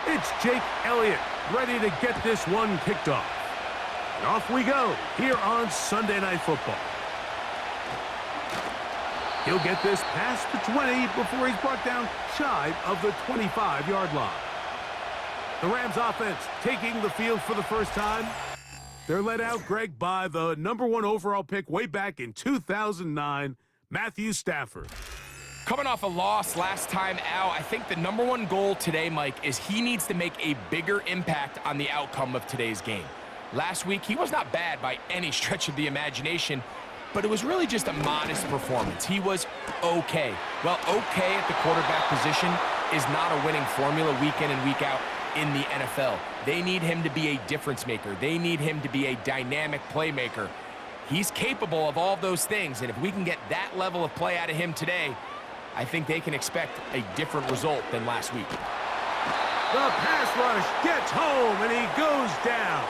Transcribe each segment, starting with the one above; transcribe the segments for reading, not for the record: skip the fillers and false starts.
It's Jake Elliott ready to get this one kicked off. And off we go here on Sunday Night Football. He'll get this past the 20 before he's brought down shy of the 25-yard line. The Rams offense taking the field for the first time. They're led out, Greg, by the #1 overall pick way back in 2009, Matthew Stafford. Coming off a loss last time out, I think the #1 goal today, Mike, is he needs to make a bigger impact on the outcome of today's game. Last week, he was not bad by any stretch of the imagination, but it was really just a modest performance. He was okay. Well, okay at the quarterback position is not a winning formula week in and week out in the NFL. They need him to be a difference maker. They need him to be a dynamic playmaker. He's capable of all those things, and if we can get that level of play out of him today, I think they can expect a different result than last week. The pass rush gets home, and he goes down.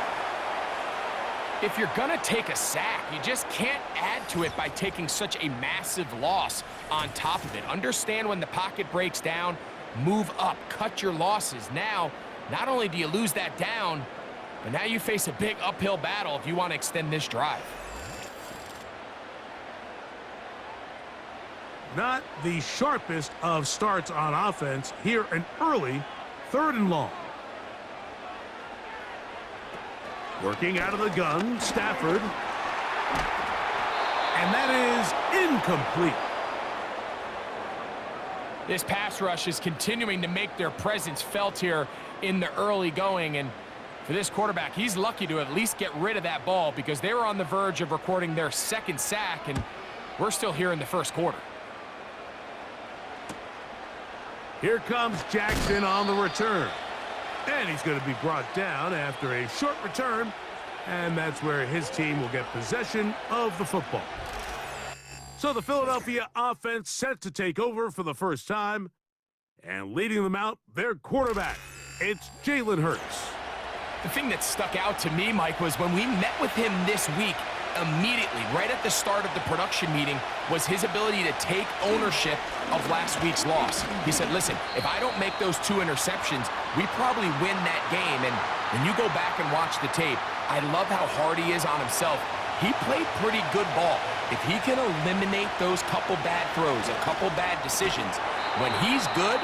If you're going to take a sack, you just can't add to it by taking such a massive loss on top of it. Understand when the pocket breaks down, move up, cut your losses. Now, not only do you lose that down, but now you face a big uphill battle if you want to extend this drive. Not the sharpest of starts on offense. Here an early 3rd and long. Working out of the gun, Stafford. And that is incomplete. This pass rush is continuing to make their presence felt here in the early going. And for this quarterback, he's lucky to at least get rid of that ball because they were on the verge of recording their 2nd sack, and we're still here in the 1st quarter. Here comes Jackson on the return. And he's going to be brought down after a short return. And that's where his team will get possession of the football. So the Philadelphia offense set to take over for the first time. And leading them out, their quarterback. It's Jalen Hurts. The thing that stuck out to me, Mike, was when we met with him this week, immediately, right at the start of the production meeting, was his ability to take ownership of last week's loss. He said, listen, if I don't make those 2 interceptions, we probably win that game. And when you go back and watch the tape, I love how hard he is on himself. He played pretty good ball. If he can eliminate those couple bad throws, a couple bad decisions, when he's good,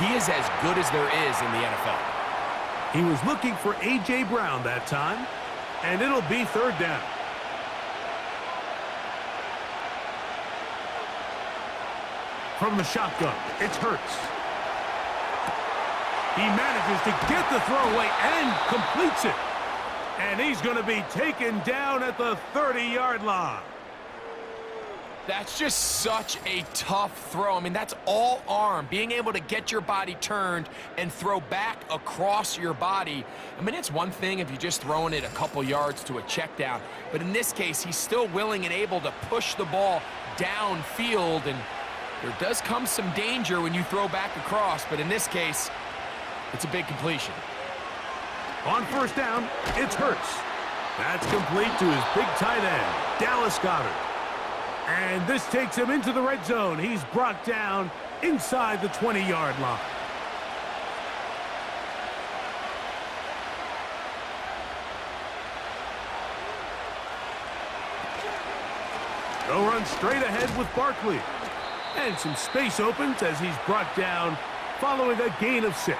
he is as good as there is in the NFL. He was looking for A.J. Brown that time, and it'll be 3rd down. From the shotgun, it's Hurts. He manages to get the throwaway and completes it. And he's going to be taken down at the 30-yard line. That's just such a tough throw. I mean, that's all arm, being able to get your body turned and throw back across your body. I mean, it's one thing if you're just throwing it a couple yards to a check down, but in this case, he's still willing and able to push the ball downfield, and there does come some danger when you throw back across, but in this case, it's a big completion. On 1st down, it's Hurts. That's complete to his big tight end, Dallas Goedert. And this takes him into the red zone. He's brought down inside the 20-yard line. They'll run straight ahead with Barkley. And some space opens as he's brought down following a gain of 6.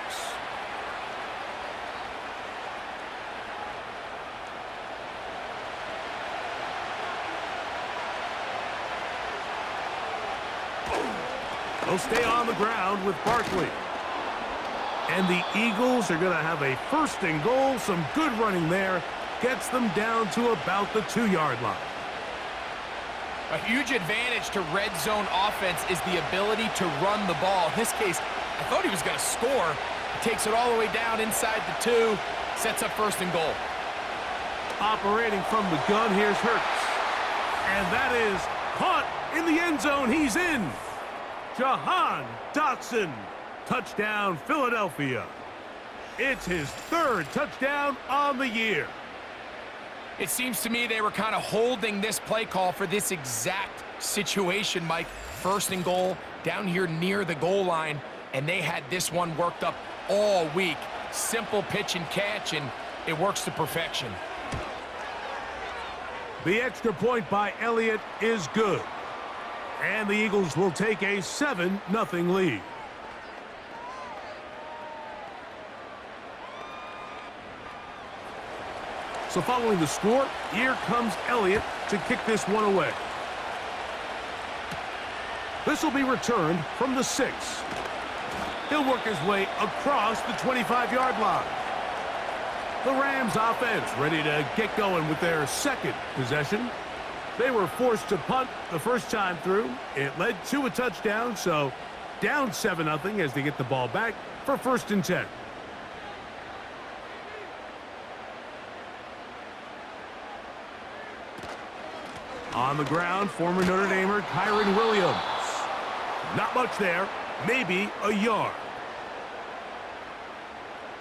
They'll stay on the ground with Barkley. And the Eagles are going to have a 1st and goal. Some good running there. Gets them down to about the 2-yard line. A huge advantage to red zone offense is the ability to run the ball. In this case, I thought he was going to score. He takes it all the way down inside the 2, sets up 1st and goal. Operating from the gun, here's Hurts. And that is caught in the end zone. He's in. Jahan Dotson. Touchdown, Philadelphia. It's his 3rd touchdown on the year. It seems to me they were kind of holding this play call for this exact situation, Mike. 1st and goal down here near the goal line, and they had this one worked up all week. Simple pitch and catch, and it works to perfection. The extra point by Elliott is good. And the Eagles will take a 7-0 lead. So following the score, here comes Elliott to kick this one away. This will be returned from the 6. He'll work his way across the 25-yard line. The Rams offense ready to get going with their second possession. They were forced to punt the first time through. It led to a touchdown, so down 7-0 as they get the ball back for 1st and 10. On the ground, former Notre Damer Kyron Williams. Not much there, maybe a yard.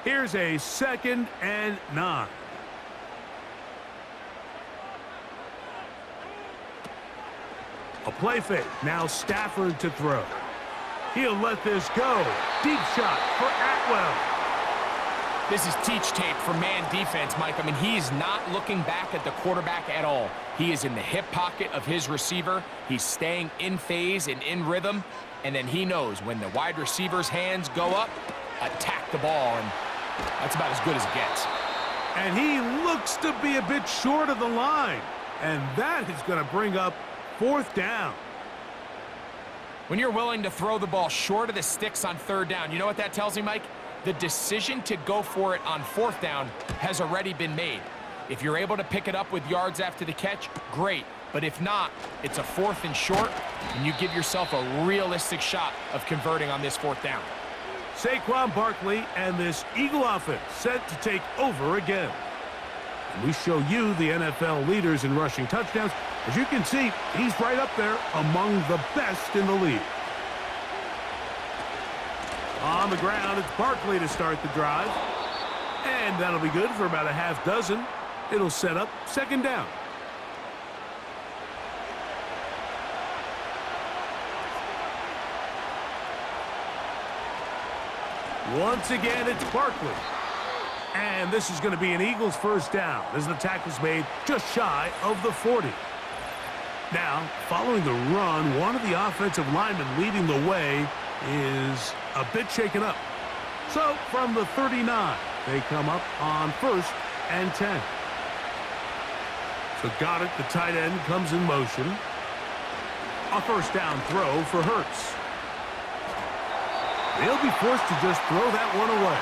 Here's a 2nd and 9. A play fake. Now Stafford to throw. He'll let this go. Deep shot for Atwell. This is teach tape for man defense, Mike. I mean, he's not looking back at the quarterback at all. He is in the hip pocket of his receiver. He's staying in phase and in rhythm. And then he knows when the wide receiver's hands go up, attack the ball. And that's about as good as it gets. And he looks to be a bit short of the line. And that is going to bring up 4th down. When you're willing to throw the ball short of the sticks on 3rd down, you know what that tells me, Mike? The decision to go for it on 4th down has already been made. If you're able to pick it up with yards after the catch, great. But if not, it's a 4th and short, and you give yourself a realistic shot of converting on this 4th down. Saquon Barkley and this Eagle offense set to take over again. And we show you the NFL leaders in rushing touchdowns. As you can see, he's right up there among the best in the league. On the ground, it's Barkley to start the drive. And that'll be good for about a half dozen. It'll set up 2nd down. Once again, it's Barkley. And this is going to be an Eagles 1st down as the tackle's made just shy of the 40. Now, following the run, one of the offensive linemen leading the way is a bit shaken up. So, from the 39, they come up on 1st and 10. So Goedert, the tight end, comes in motion. A 1st down throw for Hurts. They'll be forced to just throw that one away.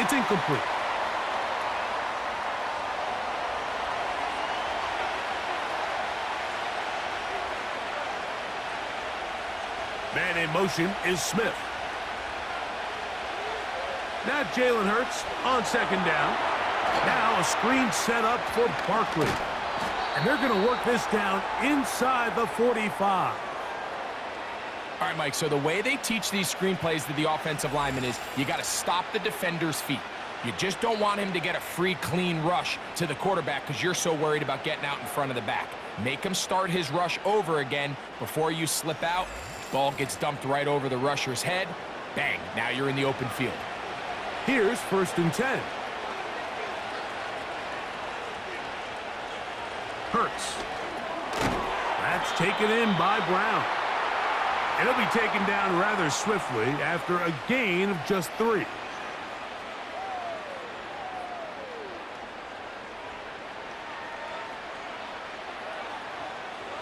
It's incomplete. Man in motion is Smith. Now Jalen Hurts on 2nd down. Now a screen set up for Barkley. And they're going to work this down inside the 45. All right, Mike, so the way they teach these screenplays to the offensive lineman is you got to stop the defender's feet. You just don't want him to get a free, clean rush to the quarterback because you're so worried about getting out in front of the back. Make him start his rush over again before you slip out. Ball gets dumped right over the rusher's head. Bang, now you're in the open field. Here's 1st and 10. Hurts. That's taken in by Brown. And he'll be taken down rather swiftly after a gain of just 3.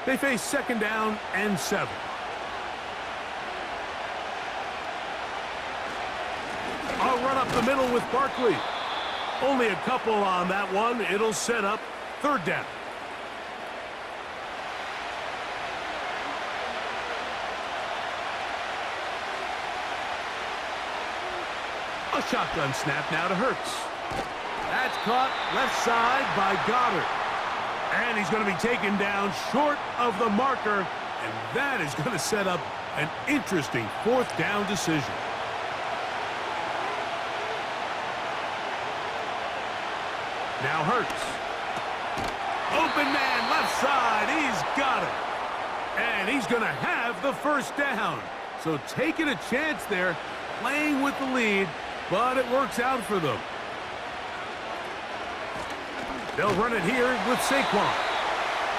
They face 2nd down and 7. I'll run up the middle with Barkley. Only a couple on that one. It'll set up 3rd down. A shotgun snap now to Hurts. That's caught left side by Goedert. And he's going to be taken down short of the marker. And that is going to set up an interesting 4th down decision. Now Hurts. Open man left side. He's got it. And he's going to have the 1st down. So taking a chance there, playing with the lead, but it works out for them. They'll run it here with Saquon.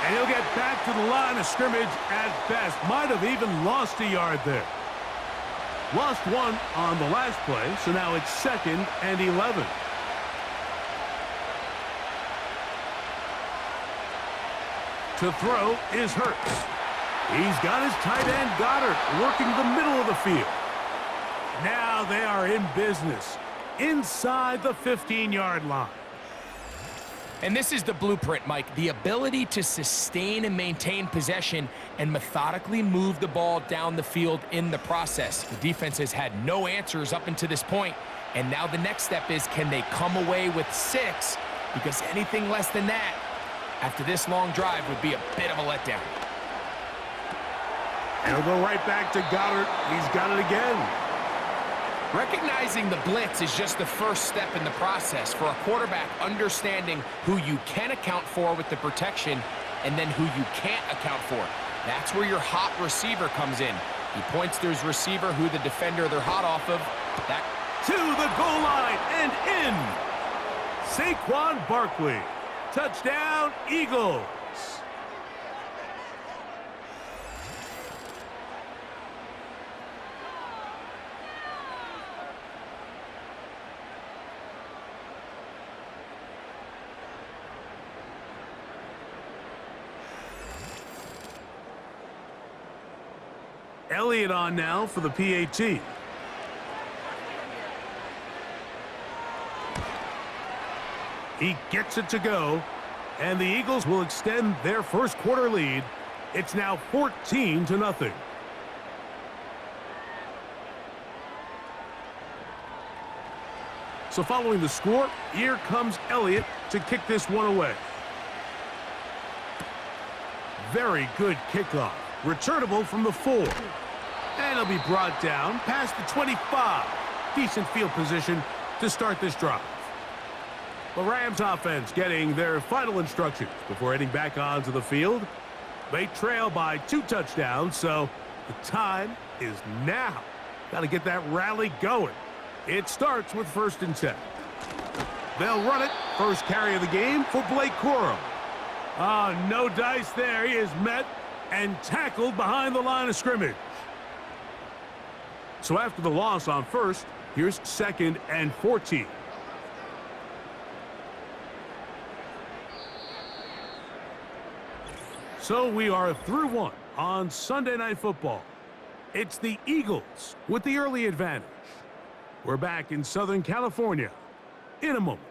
And he'll get back to the line of scrimmage at best. Might have even lost a yard there. Lost one on the last play, so now it's 2nd and 11. To throw is Hurts. He's got his tight end, Goedert, working the middle of the field. Now they are in business inside the 15-yard line. And this is the blueprint, Mike. The ability to sustain and maintain possession and methodically move the ball down the field in the process. The defense has had no answers up until this point, and now the next step is, can they come away with 6? Because anything less than that, after this long drive, would be a bit of a letdown. And he'll go right back to Goedert. He's got it again. Recognizing the blitz is just the first step in the process for a quarterback, understanding who you can account for with the protection and then who you can't account for. That's where your hot receiver comes in. He points to his receiver, who the defender they're hot off of. That to the goal line and in. Saquon Barkley. Touchdown, Eagles. Elliott on now for the PAT. He gets it to go, and the Eagles will extend their first quarter lead. It's now 14-0. So following the score, here comes Elliott to kick this one away. Very good kickoff. Returnable from the 4. And he'll be brought down past the 25. Decent field position to start this drive. The Rams offense getting their final instructions before heading back onto the field. They trail by 2 touchdowns, so the time is now. Got to get that rally going. It starts with 1st and 10. They'll run it. First carry of the game for Blake Corum. No dice there. He is met and tackled behind the line of scrimmage. So after the loss on 1st, here's 2nd and 14. So we are through 1 on Sunday Night Football. It's the Eagles with the early advantage. We're back in Southern California in a moment.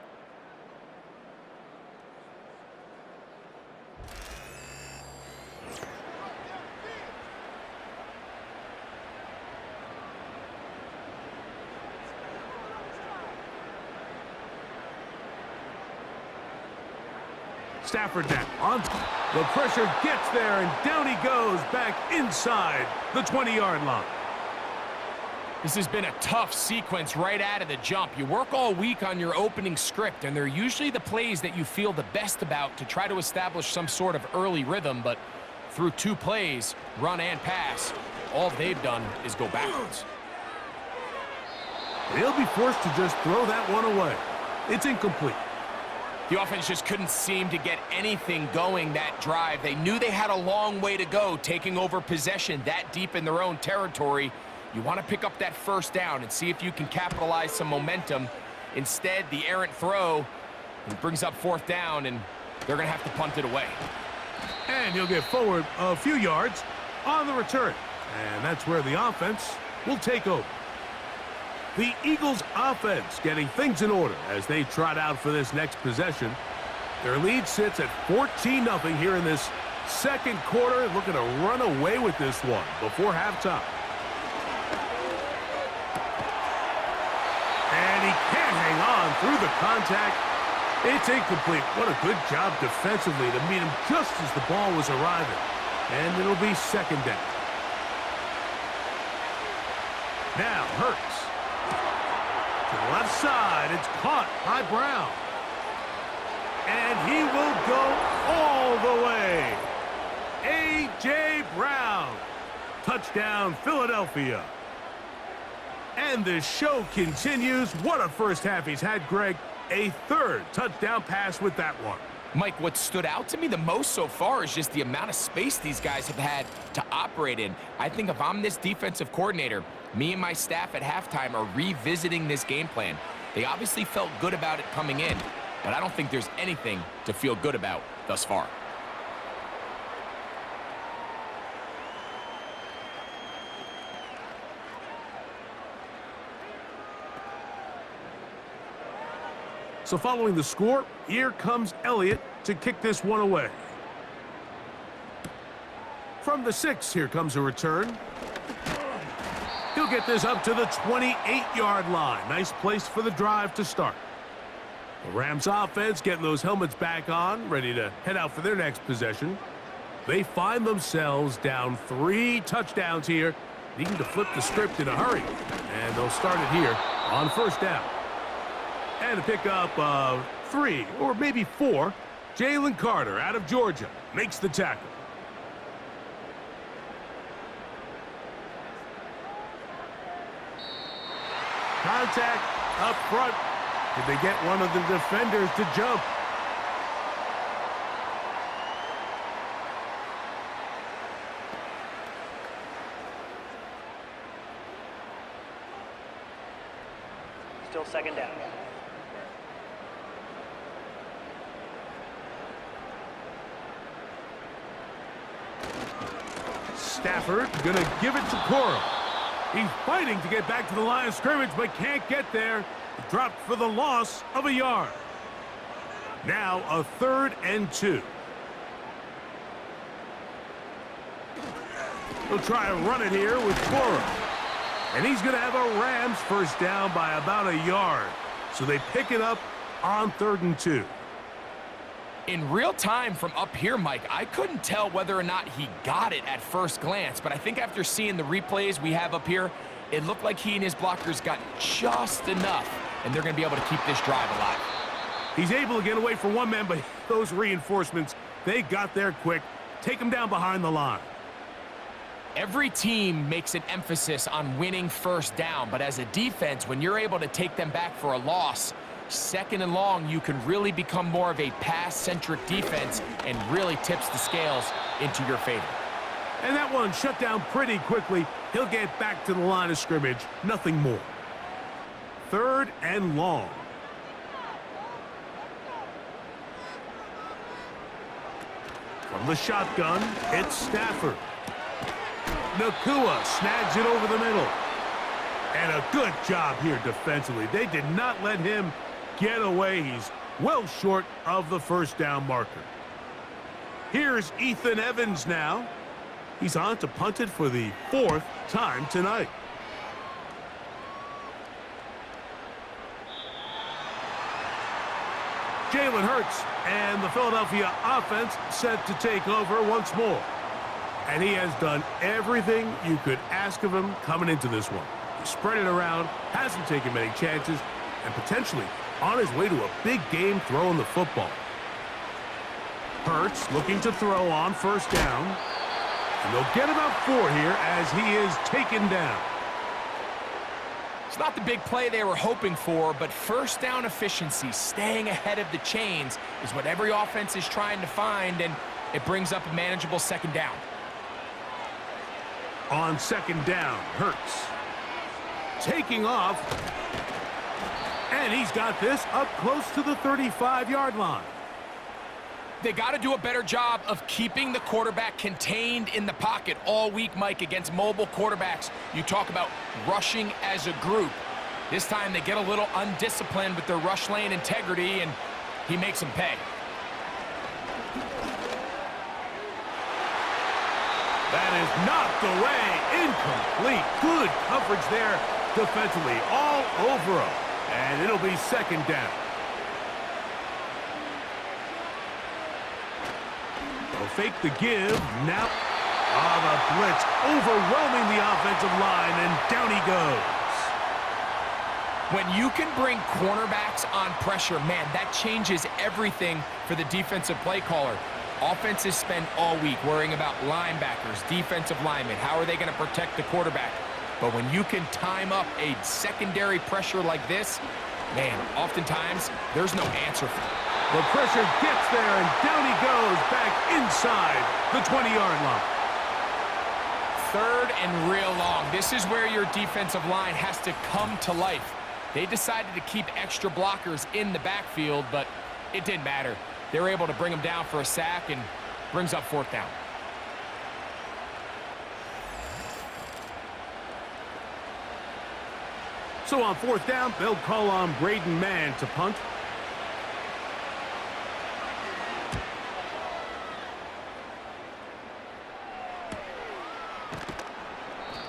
Stafford now on. The pressure gets there, and down he goes back inside the 20-yard line. This has been a tough sequence right out of the jump. You work all week on your opening script, and they're usually the plays that you feel the best about to try to establish some sort of early rhythm, but through 2 plays, run and pass, all they've done is go backwards. They'll be forced to just throw that one away. It's incomplete. The offense just couldn't seem to get anything going that drive. They knew they had a long way to go, taking over possession that deep in their own territory. You want to pick up that 1st down and see if you can capitalize some momentum. Instead, the errant throw brings up 4th down, and they're going to have to punt it away. And he'll get forward a few yards on the return. And that's where the offense will take over. The Eagles offense getting things in order as they trot out for this next possession. Their lead sits at 14-0 here in this 2nd quarter, looking to run away with this one before halftime. And he can't hang on through the contact. It's incomplete. What a good job defensively to meet him just as the ball was arriving. And it'll be 2nd down. Now Hurts. To the left side, it's caught by Brown. And he will go all the way. A.J. Brown. Touchdown, Philadelphia. And the show continues. What a first half he's had, Greg. A third touchdown pass with that one. Mike, what stood out to me the most so far is just the amount of space these guys have had to operate in. I think if I'm this defensive coordinator, me and my staff at halftime are revisiting this game plan. They obviously felt good about it coming in, but I don't think there's anything to feel good about thus far. So following the score, here comes Elliott to kick this one away. From the 6, here comes a return. He'll get this up to the 28-yard line. Nice place for the drive to start. The Rams offense getting those helmets back on, ready to head out for their next possession. They find themselves down 3 touchdowns here, needing to flip the script in a hurry. And they'll start it here on first down. And to pick up 3 or maybe 4, Jalen Carter out of Georgia makes the tackle. Contact up front. Did they get one of the defenders to jump? Still second down. Stafford gonna give it to Corum. He's fighting to get back to the line of scrimmage, but can't get there. Dropped for the loss of a yard. Now a 3rd and 2. He'll try to run it here with Corum. And he's going to have a Rams first down by about a yard. So they pick it up on 3rd and 2. In real time from up here, Mike, I couldn't tell whether or not he got it at first glance, but I think after seeing the replays we have up here, it looked like he and his blockers got just enough, and they're going to be able to keep this drive alive. He's able to get away from one man, but those reinforcements, they got there quick. Take him down behind the line. Every team makes an emphasis on winning first down, but as a defense, when you're able to take them back for a loss, 2nd and long, you can really become more of a pass-centric defense and really tips the scales into your favor. And that one shut down pretty quickly. He'll get back to the line of scrimmage. Nothing more. 3rd and long. From the shotgun, it's Stafford. Nakua snags it over the middle. And a good job here defensively. They did not let him get away. He's well short of the first down marker. Here's Ethan Evans now. He's on to punt it for the 4th time tonight. Jalen Hurts and the Philadelphia offense set to take over once more. And he has done everything you could ask of him coming into this one. He spread it around, hasn't taken many chances, and potentially on his way to a big game throwing the football. Hurts looking to throw on first down. And they'll get about 4 here as he is taken down. It's not the big play they were hoping for, but first down efficiency, staying ahead of the chains, is what every offense is trying to find, and it brings up a manageable 2nd down. On 2nd down, Hurts taking off, and he's got this up close to the 35-yard line. They got to do a better job of keeping the quarterback contained in the pocket all week, Mike, against mobile quarterbacks. You talk about rushing as a group. This time they get a little undisciplined with their rush lane integrity, and he makes them pay. That is knocked away, incomplete. Good coverage there defensively, all over him. And it'll be 2nd down. They'll fake the give. Now, the blitz overwhelming the offensive line, and down he goes. When you can bring cornerbacks on pressure, man, that changes everything for the defensive play caller. Offenses spend all week worrying about linebackers, defensive linemen. How are they going to protect the quarterback? But when you can time up a secondary pressure like this, man, oftentimes there's no answer for it. The pressure gets there, and down he goes back inside the 20-yard line. 3rd and real long. This is where your defensive line has to come to life. They decided to keep extra blockers in the backfield, but it didn't matter. They were able to bring them down for a sack and brings up 4th down. So on 4th down, they'll call on Braden Mann to punt.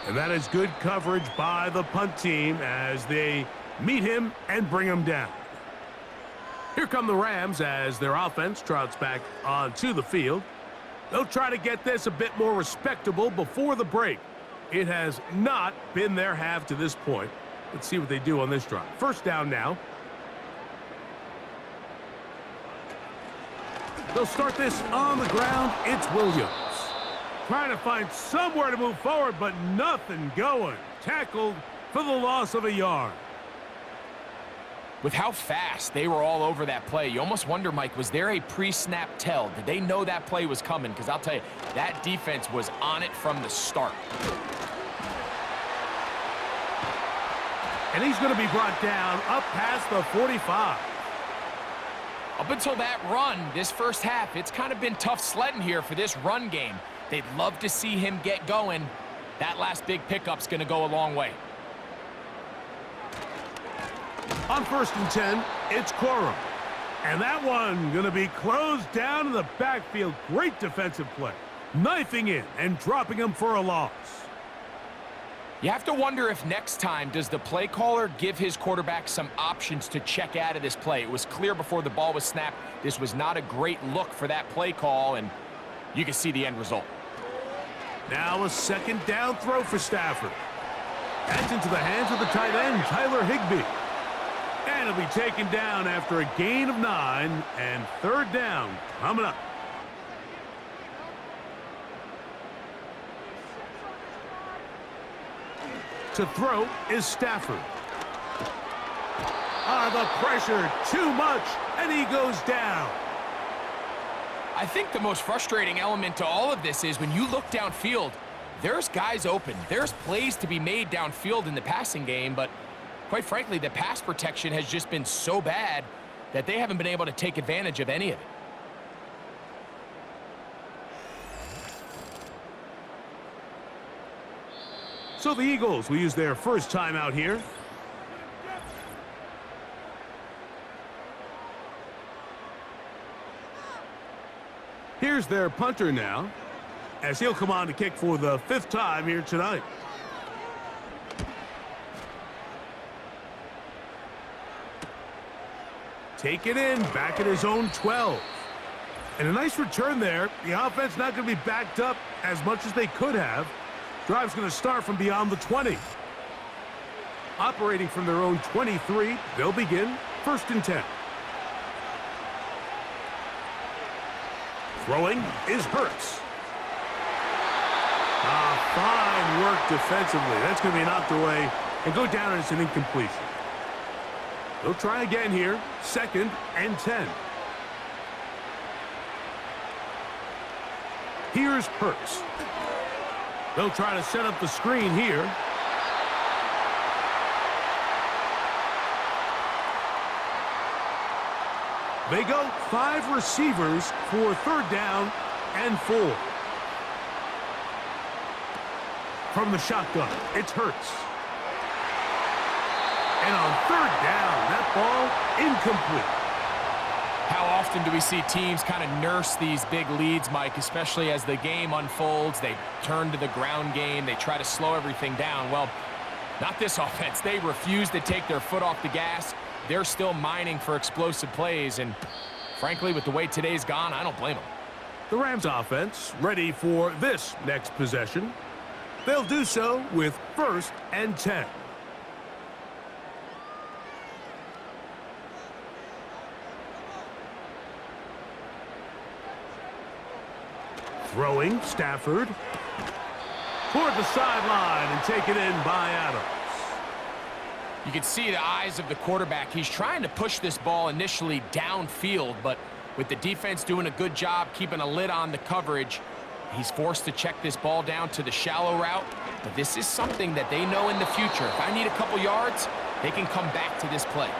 And that is good coverage by the punt team as they meet him and bring him down. Here come the Rams as their offense trots back onto the field. They'll try to get this a bit more respectable before the break. It has not been their half to this point. Let's see what they do on this drive. 1st down now. They'll start this on the ground. It's Williams. Trying to find somewhere to move forward, but nothing going. Tackled for the loss of a yard. With how fast they were all over that play, you almost wonder, Mike, was there a pre-snap tell? Did they know that play was coming? Because I'll tell you, that defense was on it from the start. And he's going to be brought down up past the 45. Up until that run, this first half, it's kind of been tough sledding here for this run game. They'd love to see him get going. That last big pickup's going to go a long way. On 1st and 10, it's Corum. And that one going to be closed down in the backfield. Great defensive play. Knifing in and dropping him for a loss. You have to wonder if next time does the play caller give his quarterback some options to check out of this play. It was clear before the ball was snapped. This was not a great look for that play call, and you can see the end result. Now a 2nd down throw for Stafford. That's into the hands of the tight end, Tyler Higbee. And it'll be taken down after a gain of 9, and 3rd down coming up. To throw is Stafford. The pressure, too much, and he goes down. I think the most frustrating element to all of this is when you look downfield, there's guys open. There's plays to be made downfield in the passing game, but quite frankly, the pass protection has just been so bad that they haven't been able to take advantage of any of it. So the Eagles will use their first timeout here. Here's their punter now, as he'll come on to kick for the 5th time here tonight. Take it in, back at his own 12. And a nice return there. The offense not going to be backed up as much as they could have. Drive's going to start from beyond the 20. Operating from their own 23, they'll begin 1st and 10. Throwing is Hurts. Fine work defensively. That's going to be knocked away and go down as an incompletion. They'll try again here, 2nd and 10. Here's Hurts. They'll try to set up the screen here. They go 5 receivers for 3rd down and 4. From the shotgun, it's Hurts. And on 3rd down, that ball incomplete. How often do we see teams kind of nurse these big leads, Mike, especially as the game unfolds? They turn to the ground game. They try to slow everything down. Well, not this offense. They refuse to take their foot off the gas. They're still mining for explosive plays, and frankly, with the way today's gone, I don't blame them. The Rams offense ready for this next possession. They'll do so with 1st and 10. Throwing, Stafford. toward the sideline and taken in by Adams. You can see the eyes of the quarterback. He's trying to push this ball initially downfield, but with the defense doing a good job keeping a lid on the coverage, he's forced to check this ball down to the shallow route. But this is something that they know in the future. If I need a couple yards, they can come back to this play.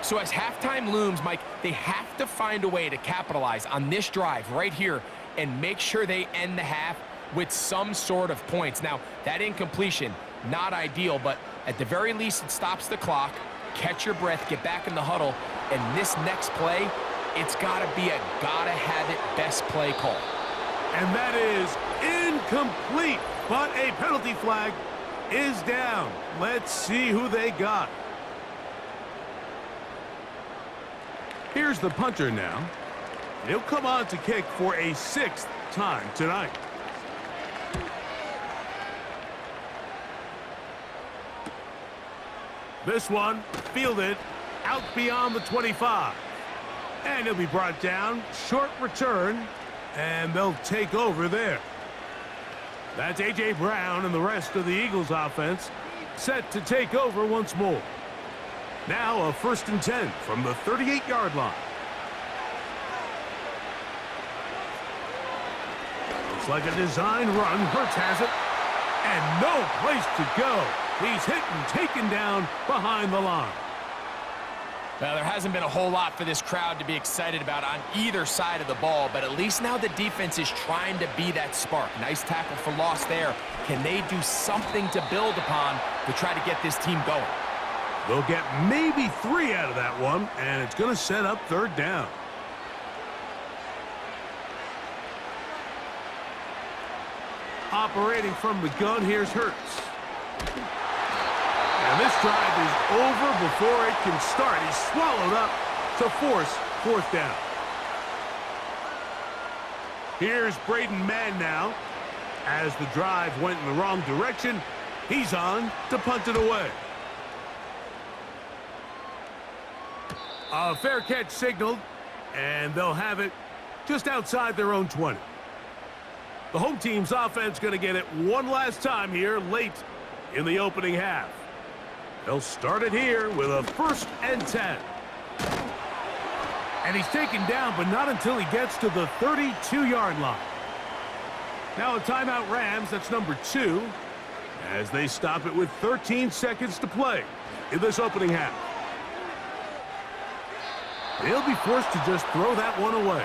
So as halftime looms, Mike, they have to find a way to capitalize on this drive right here and make sure they end the half with some sort of points. Now, that incompletion, not ideal, but at the very least, it stops the clock. Catch your breath, get back in the huddle, and this next play, it's got to be a gotta-have-it best play call. And that is incomplete, but a penalty flag is down. Let's see who they got. Here's the punter now. He'll come on to kick for a 6th time tonight. This one fielded out beyond the 25. And he'll be brought down. Short return. And they'll take over there. That's A.J. Brown and the rest of the Eagles offense set to take over once more. Now a 1st and 10 from the 38-yard line. Looks like a design run. Hurts has it. And no place to go. He's hit and taken down behind the line. Well, there hasn't been a whole lot for this crowd to be excited about on either side of the ball, but at least now the defense is trying to be that spark. Nice tackle for loss there. Can they do something to build upon to try to get this team going? They'll get maybe 3 out of that one, and it's going to set up 3rd down. Operating from the gun, here's Hurts. And this drive is over before it can start. He's swallowed up to force 4th down. Here's Braden Mann now. As the drive went in the wrong direction, he's on to punt it away. A fair catch signaled, and they'll have it just outside their own 20. The home team's offense going to get it one last time here late in the opening half. They'll start it here with a 1st and 10. And he's taken down, but not until he gets to the 32-yard line. Now a timeout Rams, that's number 2, as they stop it with 13 seconds to play in this opening half. They'll be forced to just throw that one away.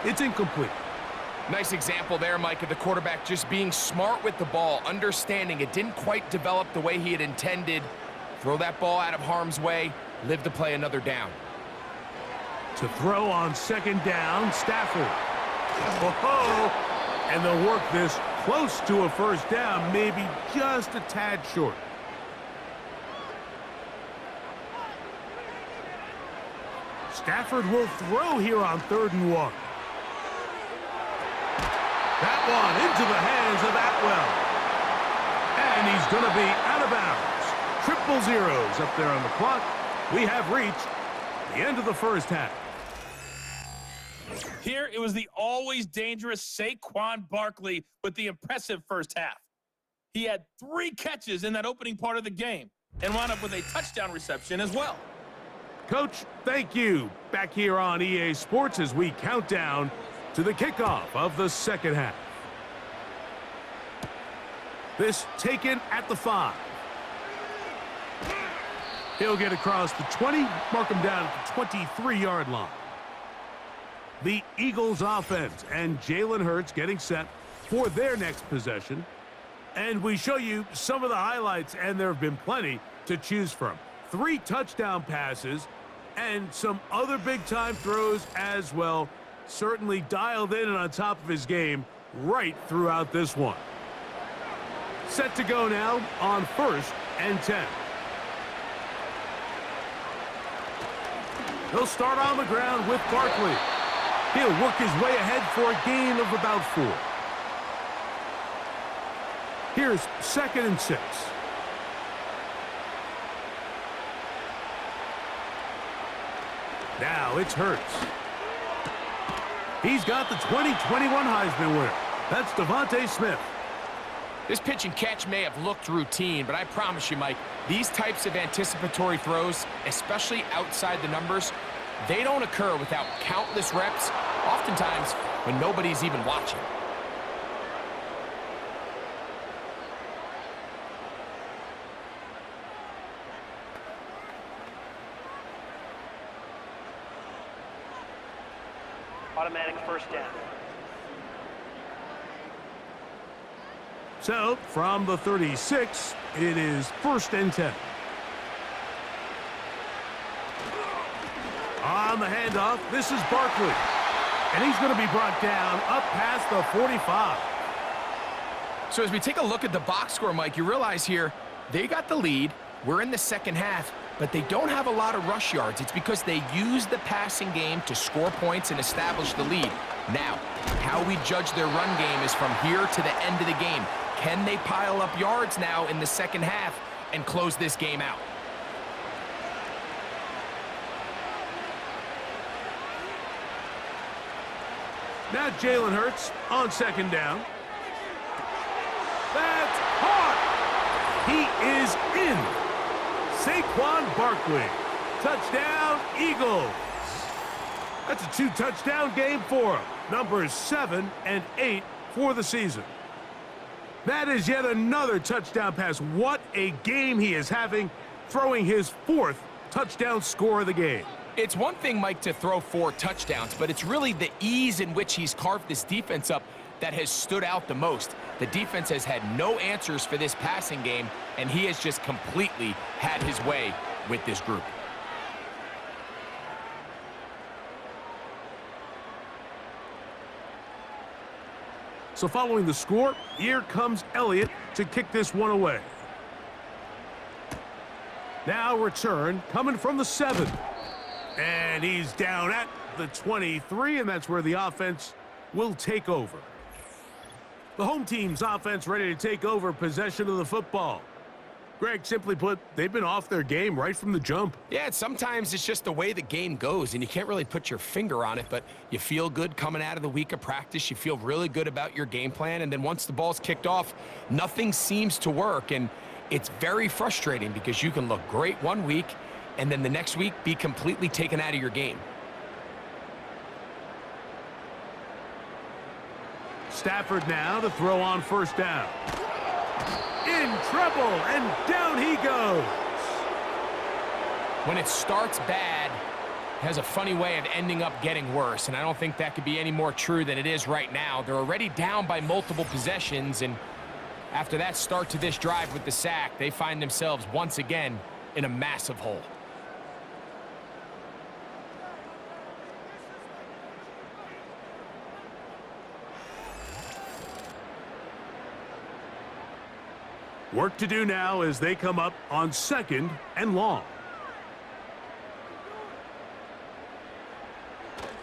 It's incomplete. Nice example there, Mike, of the quarterback just being smart with the ball, understanding it didn't quite develop the way he had intended. Throw that ball out of harm's way, live to play another down. To throw on 2nd down, Stafford. Oh, and they'll work this close to a 1st down, maybe just a tad short. Stafford will throw here on 3rd and 1. That one into the hands of Atwell. And he's going to be out of bounds. 0-0 up there on the clock. We have reached the end of the 1st half. Here it was the always dangerous Saquon Barkley with the impressive 1st half. He had 3 catches in that opening part of the game and wound up with a touchdown reception as well. Coach, thank you. Back here on EA Sports as we count down to the kickoff of the 2nd half. This taken at the 5. He'll get across the 20, mark him down at the 23-yard line. The Eagles offense and Jalen Hurts getting set for their next possession. And we show you some of the highlights, and there have been plenty to choose from. 3 touchdown passes and some other big-time throws as well. Certainly dialed in and on top of his game right throughout this one. Set to go now on 1st and 10. He'll start on the ground with Barkley. He'll work his way ahead for a gain of about 4. Here's 2nd and 6. Now it's Hurts. He's got the 2021 Heisman winner. That's Devontae Smith. This pitch and catch may have looked routine, but I promise you, Mike, these types of anticipatory throws, especially outside the numbers, they don't occur without countless reps, oftentimes when nobody's even watching. Automatic first down. So, from the 36, it is 1st and 10. On the handoff, this is Barkley. And he's going to be brought down up past the 45. So as we take a look at the box score, Mike, you realize here, they got the lead. We're in the second half, but they don't have a lot of rush yards. It's because they use the passing game to score points and establish the lead. Now, how we judge their run game is from here to the end of the game. Can they pile up yards now in the second half and close this game out? Now Jalen Hurts on 2nd down. That's caught. He is in. Saquon Barkley. Touchdown, Eagles. That's a 2-touchdown game for him. Numbers 7 and 8 for the season. That is yet another touchdown pass. What a game he is having, throwing his 4th touchdown score of the game. It's one thing, Mike, to throw 4 touchdowns, but it's really the ease in which he's carved this defense up that has stood out the most. The defense has had no answers for this passing game, and he has just completely had his way with this group. So following the score, here comes Elliott to kick this one away. Now return coming from the 7. And he's down at the 23, and that's where the offense will take over. The home team's offense ready to take over possession of the football. Greg, simply put, they've been off their game right from the jump. Yeah, sometimes it's just the way the game goes, and you can't really put your finger on it, but you feel good coming out of the week of practice. You feel really good about your game plan, and then once the ball's kicked off, nothing seems to work, and it's very frustrating because you can look great one week, and then the next week be completely taken out of your game. Stafford now to throw on 1st down. In trouble, and down he goes. When it starts bad, it has a funny way of ending up getting worse, and I don't think that could be any more true than it is right now. They're already down by multiple possessions, and after that start to this drive with the sack, they find themselves once again in a massive hole. Work to do now as they come up on 2nd and long.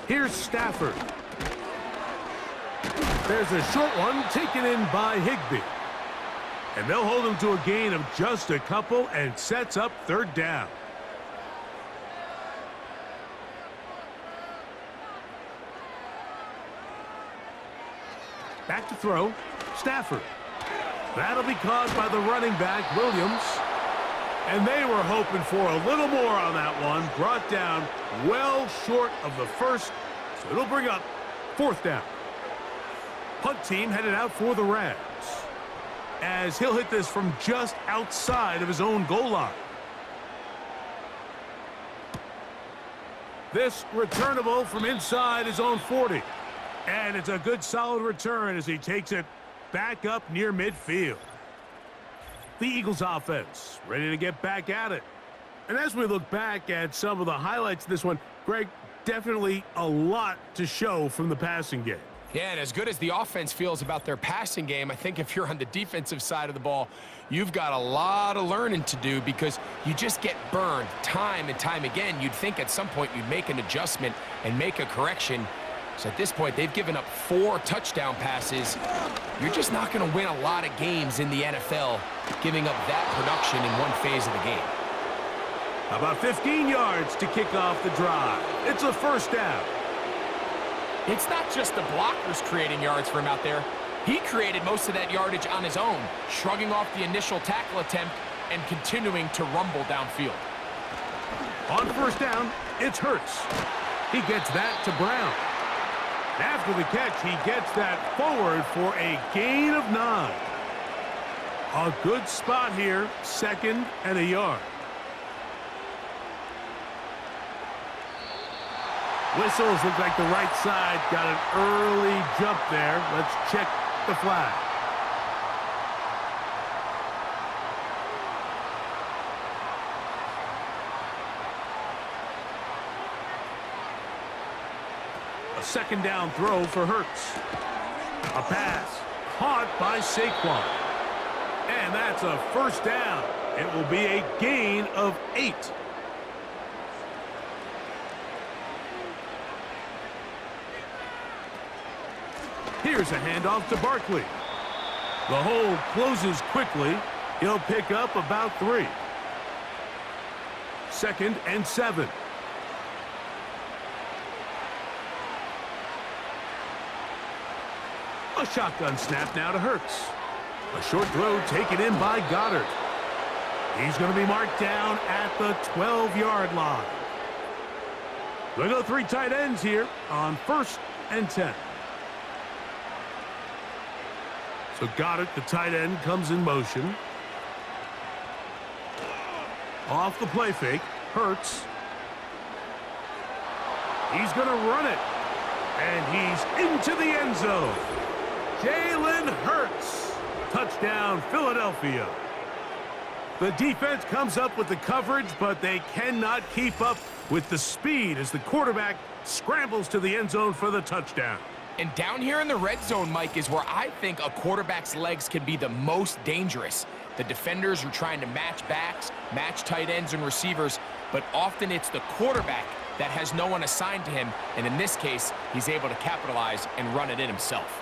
Here's Stafford. There's a short one taken in by Higbee. And they'll hold him to a gain of just a couple and sets up 3rd down. Back to throw, Stafford. That'll be caught by the running back, Williams. And they were hoping for a little more on that one. Brought down well short of the 1st, so it'll bring up 4th down. Punt team headed out for the Rams, as he'll hit this from just outside of his own goal line. This returnable from inside his own 40. And it's a good solid return as he takes it back up near midfield. The Eagles offense ready to get back at it. And as we look back at some of the highlights of this one, Greg, definitely a lot to show from the passing game. Yeah, and as good as the offense feels about their passing game, I think if you're on the defensive side of the ball, you've got a lot of learning to do because you just get burned time and time again. You'd think at some point you'd make an adjustment and make a correction. So at this point, they've given up 4 touchdown passes. You're just not going to win a lot of games in the NFL giving up that production in one phase of the game. About 15 yards to kick off the drive. It's a 1st down. It's not just the blockers creating yards for him out there. He created most of that yardage on his own, shrugging off the initial tackle attempt and continuing to rumble downfield. On first down, it's Hurts. He gets that to Brown. After the catch, he gets that forward for a gain of 9. A good spot here, 2nd and a yard. Whistles look like the right side got an early jump there. Let's check the flag. A 2nd down throw for Hurts. A pass caught by Saquon. And that's a 1st down. It will be a gain of 8. Here's a handoff to Barkley. The hole closes quickly. He'll pick up about 3. 2nd and 7. A shotgun snap now to Hurts. A short throw taken in by Goedert. He's going to be marked down at the 12-yard line. We'll go 3 tight ends here on 1st and 10. So Goedert, the tight end, comes in motion. Off the play fake, Hurts. He's going to run it. And he's into the end zone. Jalen Hurts. Touchdown, Philadelphia. The defense comes up with the coverage, but they cannot keep up with the speed as the quarterback scrambles to the end zone for the touchdown. And down here in the red zone, Mike, is where I think a quarterback's legs can be the most dangerous. The defenders are trying to match backs, match tight ends and receivers, but often it's the quarterback that has no one assigned to him, and in this case, he's able to capitalize and run it in himself.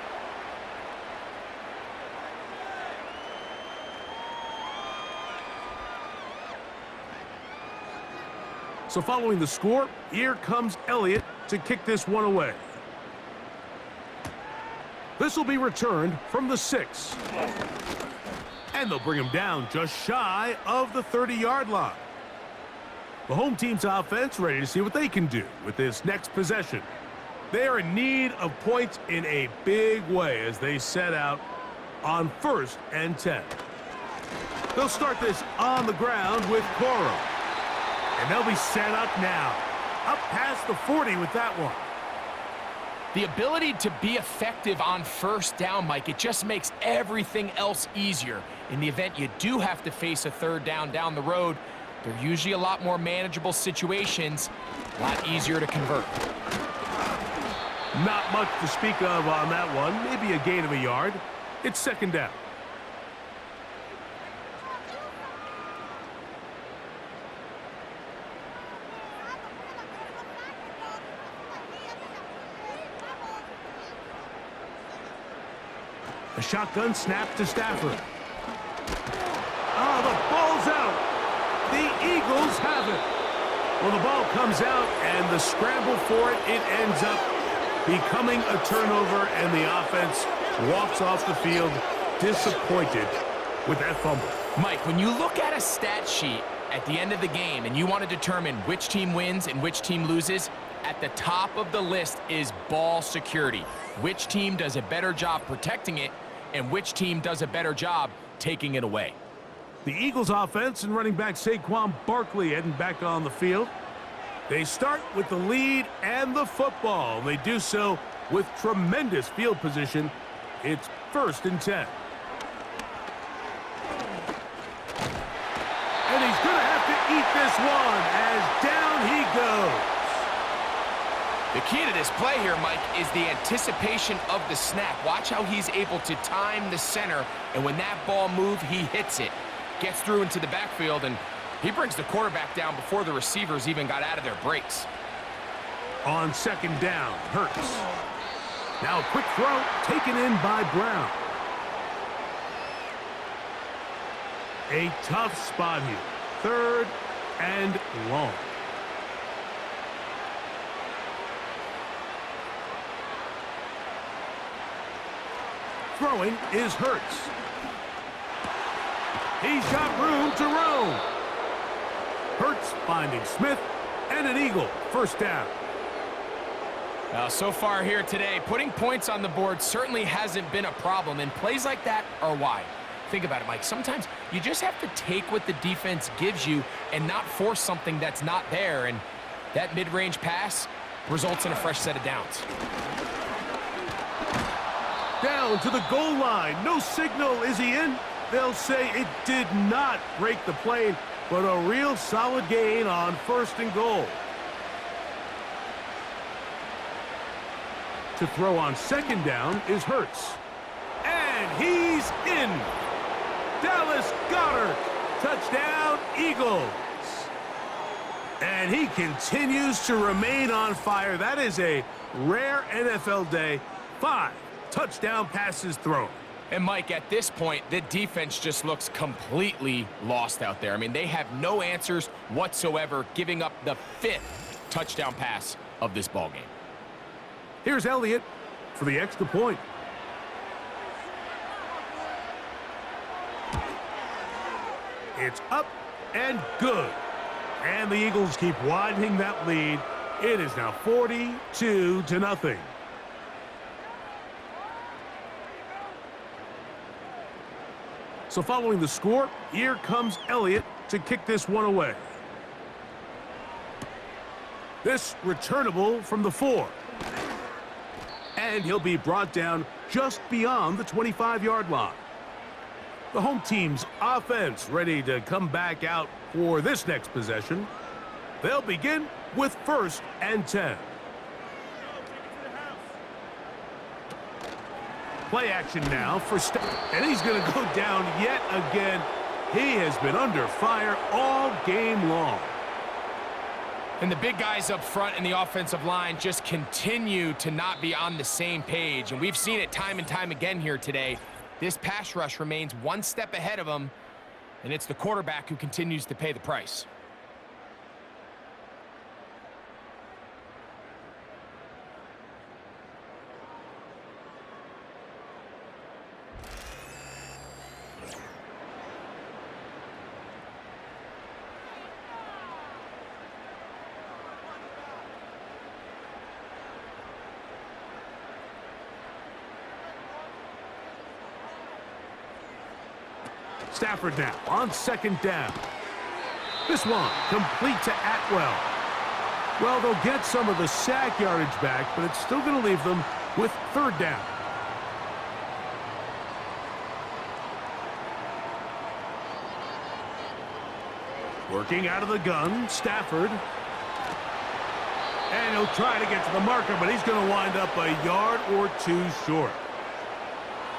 So following the score, here comes Elliott to kick this one away. This will be returned from the 6. And they'll bring him down just shy of the 30-yard line. The home team's offense ready to see what they can do with this next possession. They are in need of points in a big way as they set out on 1st and 10. They'll start this on the ground with Coro. And they'll be set up now. Up past the 40 with that one. The ability to be effective on 1st down, Mike, it just makes everything else easier. In the event you do have to face a 3rd down the road, they're usually a lot more manageable situations, a lot easier to convert. Not much to speak of on that one. Maybe a gain of a yard. It's 2nd down. A shotgun snap to Stafford. Oh, the ball's out. The Eagles have it. Well, the ball comes out, and the scramble for it, it ends up becoming a turnover, and the offense walks off the field disappointed with that fumble. Mike, when you look at a stat sheet at the end of the game and you want to determine which team wins and which team loses, at the top of the list is ball security. Which team does a better job protecting it, and which team does a better job taking it away. The Eagles offense and running back Saquon Barkley heading back on the field. They start with the lead and the football. They do so with tremendous field position. It's 1st and 10. And he's going to have to eat this one as down he goes. The key to this play here, Mike, is the anticipation of the snap. Watch how he's able to time the center, and when that ball moves, he hits it. Gets through into the backfield, and he brings the quarterback down before the receivers even got out of their breaks. On 2nd down, Hurts. Now a quick throw taken in by Brown. A tough spot here. 3rd and long. Throwing is Hurts. He's got room to roam. Hurts finding Smith, and an Eagle. First down. So far here today, putting points on the board certainly hasn't been a problem, and plays like that are why. Think about it, Mike. Sometimes you just have to take what the defense gives you and not force something that's not there, and that mid-range pass results in a fresh set of downs. Down to the goal line. No signal. Is he in? They'll say it did not break the plane, but a real solid gain on 1st and goal. To throw on 2nd down is Hurts. And he's in. Dallas Goedert. Touchdown, Eagles. And he continues to remain on fire. That is a rare NFL day. 5 touchdown passes thrown. And, Mike, at this point, the defense just looks completely lost out there. I mean, they have no answers whatsoever, giving up the 5th touchdown pass of this ballgame. Here's Elliott for the extra point. It's up and good. And the Eagles keep widening that lead. It is now 42-0. So following the score, here comes Elliott to kick this one away. This returnable from the 4. And he'll be brought down just beyond the 25-yard line. The home team's offense ready to come back out for this next possession. They'll begin with 1st and 10. Play action now for and he's going to go down yet again. He has been under fire all game long. And the big guys up front in the offensive line just continue to not be on the same page. And we've seen it time and time again here today. This pass rush remains one step ahead of them, and it's the quarterback who continues to pay the price. Stafford now on 2nd down. This one complete to Atwell. Well, they'll get some of the sack yardage back, but it's still going to leave them with 3rd down. Working out of the gun, Stafford. And he'll try to get to the marker, but he's going to wind up a yard or 2 short.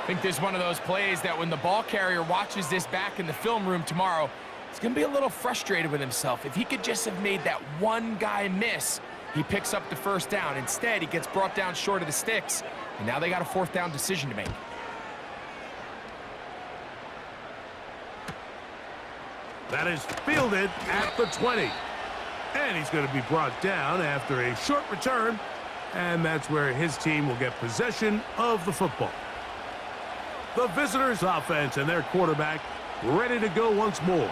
I think this is one of those plays that when the ball carrier watches this back in the film room tomorrow, he's going to be a little frustrated with himself. If he could just have made that one guy miss, he picks up the 1st down. Instead, he gets brought down short of the sticks, and now they got a 4th down decision to make. That is fielded at the 20. And he's going to be brought down after a short return, and that's where his team will get possession of the football. The visitors' offense and their quarterback ready to go once more.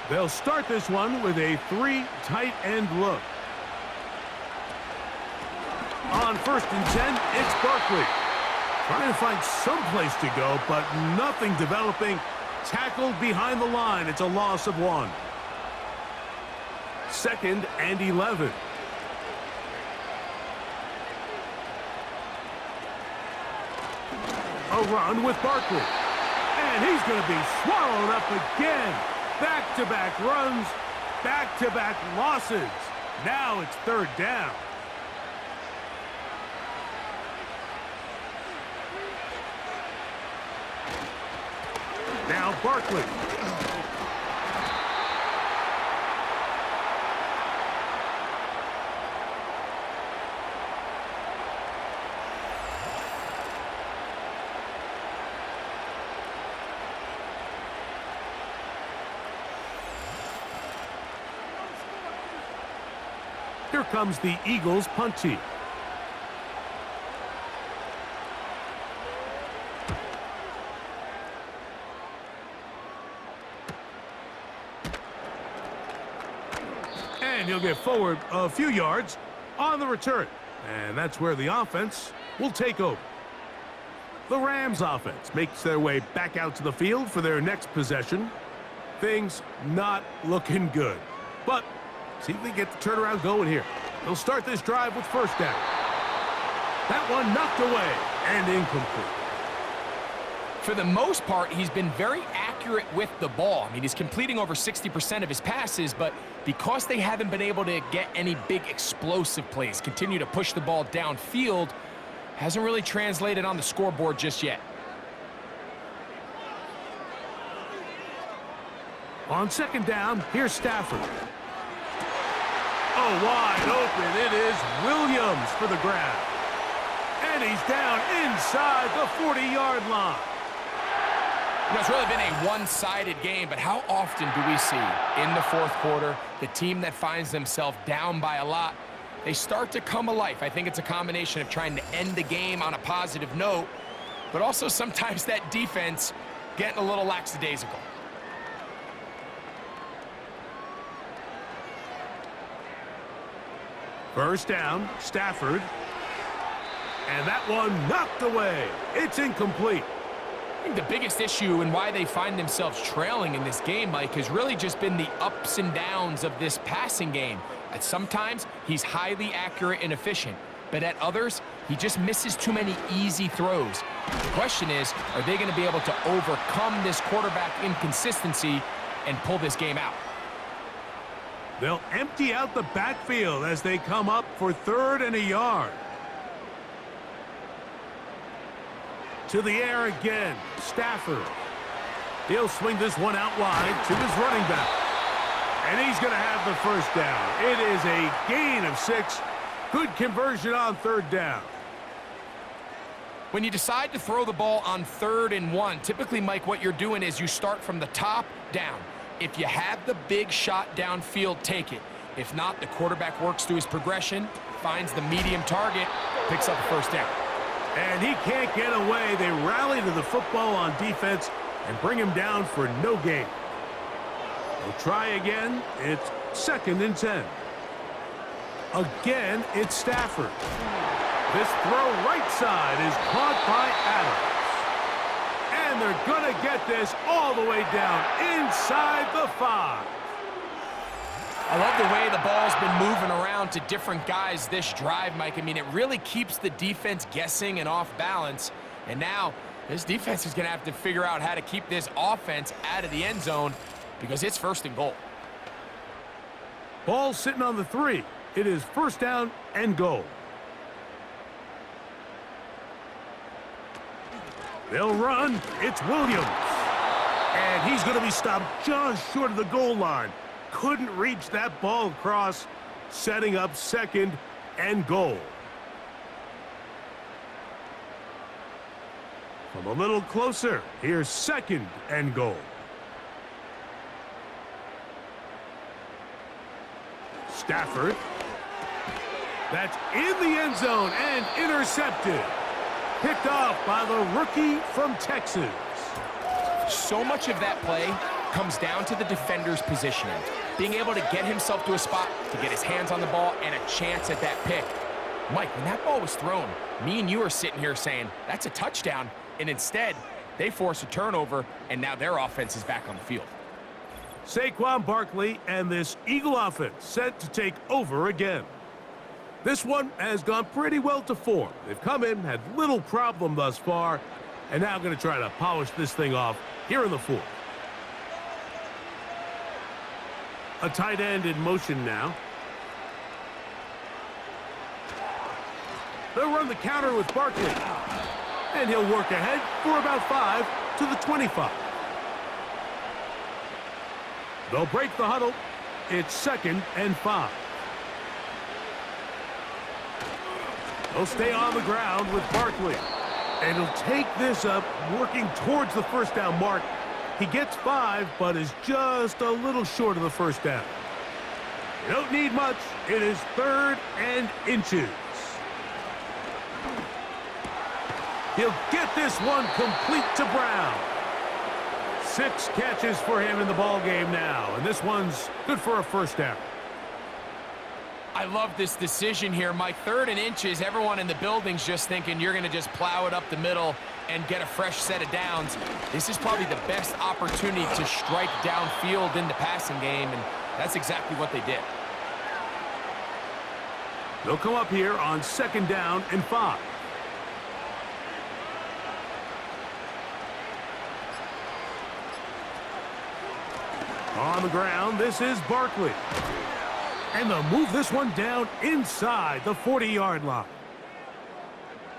They'll start this one with a 3 tight end look. On 1st and 10, it's Barkley. Trying to find some place to go, but nothing developing. Tackled behind the line. It's a loss of 1. 2nd and 11. A run with Barkley. And he's going to be swallowed up again. Back-to-back runs, back-to-back losses. Now it's 3rd down. Now Barkley. Here comes the Eagles punt team. they'll get forward a few yards on the return. And that's where the offense will take over. The Rams offense makes their way back out to the field for their next possession. Things not looking good. But see if they get the turnaround going here. They'll start this drive with first down. That one knocked away and incomplete. For the most part, he's been very accurate with the ball. I mean, he's completing over 60% of his passes, but because they haven't been able to get any big explosive plays, continue to push the ball downfield, hasn't really translated on the scoreboard just yet. On second down, here's Stafford. Oh, wide open. It is Williams for the grab. And he's down inside the 40-yard line. You know, it's really been a one-sided game, but how often do we see in the fourth quarter the team that finds themselves down by a lot, they start to come alive? I think it's a combination of trying to end the game on a positive note, but also sometimes that defense getting a little lackadaisical. First down, Stafford. And that one knocked away. It's incomplete. I think the biggest issue and why they find themselves trailing in this game, Mike, has really just been the ups and downs of this passing game. At sometimes, he's highly accurate and efficient, but at others, he just misses too many easy throws. The question is, are they going to be able to overcome this quarterback inconsistency and pull this game out? They'll empty out the backfield as they come up for third and a yard. To the air again, Stafford. He'll swing this one out wide to his running back. And he's going to have the first down. It is a gain of 6. Good conversion on third down. When you decide to throw the ball on 3rd and 1, typically, Mike, what you're doing is you start from the top down. If you have the big shot downfield, take it. If not, the quarterback works through his progression, finds the medium target, picks up the first down. And he can't get away. They rally to the football on defense and bring him down for no gain. They'll try again. It's 2nd and 10. Again, it's Stafford. This throw right side is caught by Adams. And they're going to get this all the way down inside the 5. I love the way the ball's been moving around to different guys this drive, Mike. I mean, it really keeps the defense guessing and off balance. And now this defense is going to have to figure out how to keep this offense out of the end zone because it's 1st and goal. Ball sitting on the 3. It is first down and goal. They'll run. It's Williams. And he's going to be stopped just short of the goal line. Couldn't reach that ball across, setting up 2nd and goal. From a little closer, here's 2nd and goal. Stafford. That's in the end zone and intercepted. Picked off by the rookie from Texas. So much of that play comes down to the defender's positioning. Being able to get himself to a spot, to get his hands on the ball, and a chance at that pick. Mike, when that ball was thrown, me and you are sitting here saying, that's a touchdown, and instead, they force a turnover, and now their offense is back on the field. Saquon Barkley and this Eagle offense set to take over again. This one has gone pretty well to form. They've come in, had little problem thus far, and now going to try to polish this thing off here in the 4th. A tight end in motion now. They'll run the counter with Barkley. And he'll work ahead for about 5 to the 25. They'll break the huddle. It's 2nd and 5. They'll stay on the ground with Barkley. And he'll take this up, working towards the first down mark. He gets 5, but is just a little short of the first down. You don't need much. It is 3rd and inches. He'll get this one complete to Brown. 6 catches for him in the ball game now, and this one's good for a first down. I love this decision here, Mike. 3rd and inches, everyone in the building's just thinking you're going to just plow it up the middle and get a fresh set of downs. This is probably the best opportunity to strike downfield in the passing game, and that's exactly what they did. They'll come up here on 2nd down and 5. On the ground, this is Barkley. And they'll move this one down inside the 40-yard line.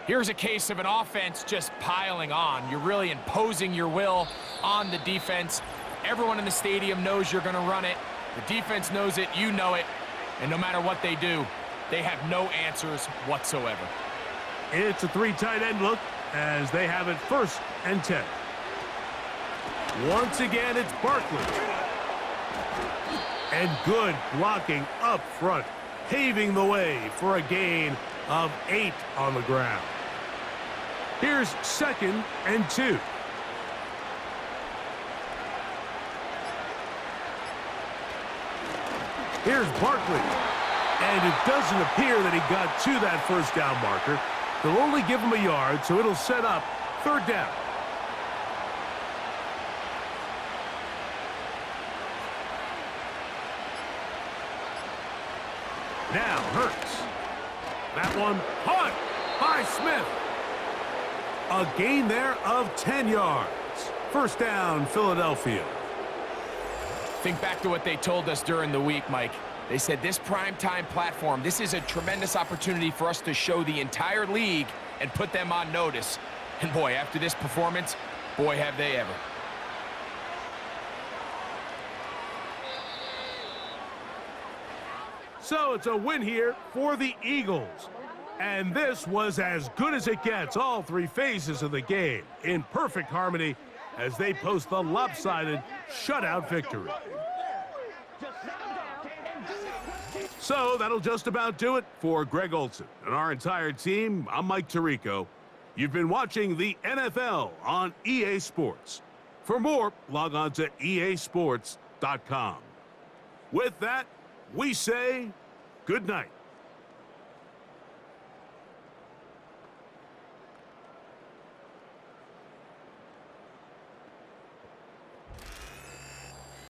Here's a case of an offense just piling on. You're really imposing your will on the defense. Everyone in the stadium knows you're going to run it. The defense knows it, you know it. And no matter what they do, they have no answers whatsoever. It's a 3 tight end look as they have it 1st and 10. Once again, it's Barkley. And good blocking up front, paving the way for a gain of 8 on the ground. Here's 2nd and 2. Here's Barkley. And it doesn't appear that he got to that 1st down marker. They'll only give him a yard, so it'll set up 3rd down. Now Hurts. That one caught by Smith. A gain there of 10 yards. 1st down, Philadelphia. Think back to what they told us during the week, Mike. They said this primetime platform, this is a tremendous opportunity for us to show the entire league and put them on notice. And boy, after this performance, boy, have they ever. So it's a win here for the Eagles. And this was as good as it gets, all 3 phases of the game, in perfect harmony as they post the lopsided shutout victory. So that'll just about do it for Greg Olsen and our entire team. I'm Mike Tirico. You've been watching the NFL on EA Sports. For more, log on to easports.com. With that, we say good night.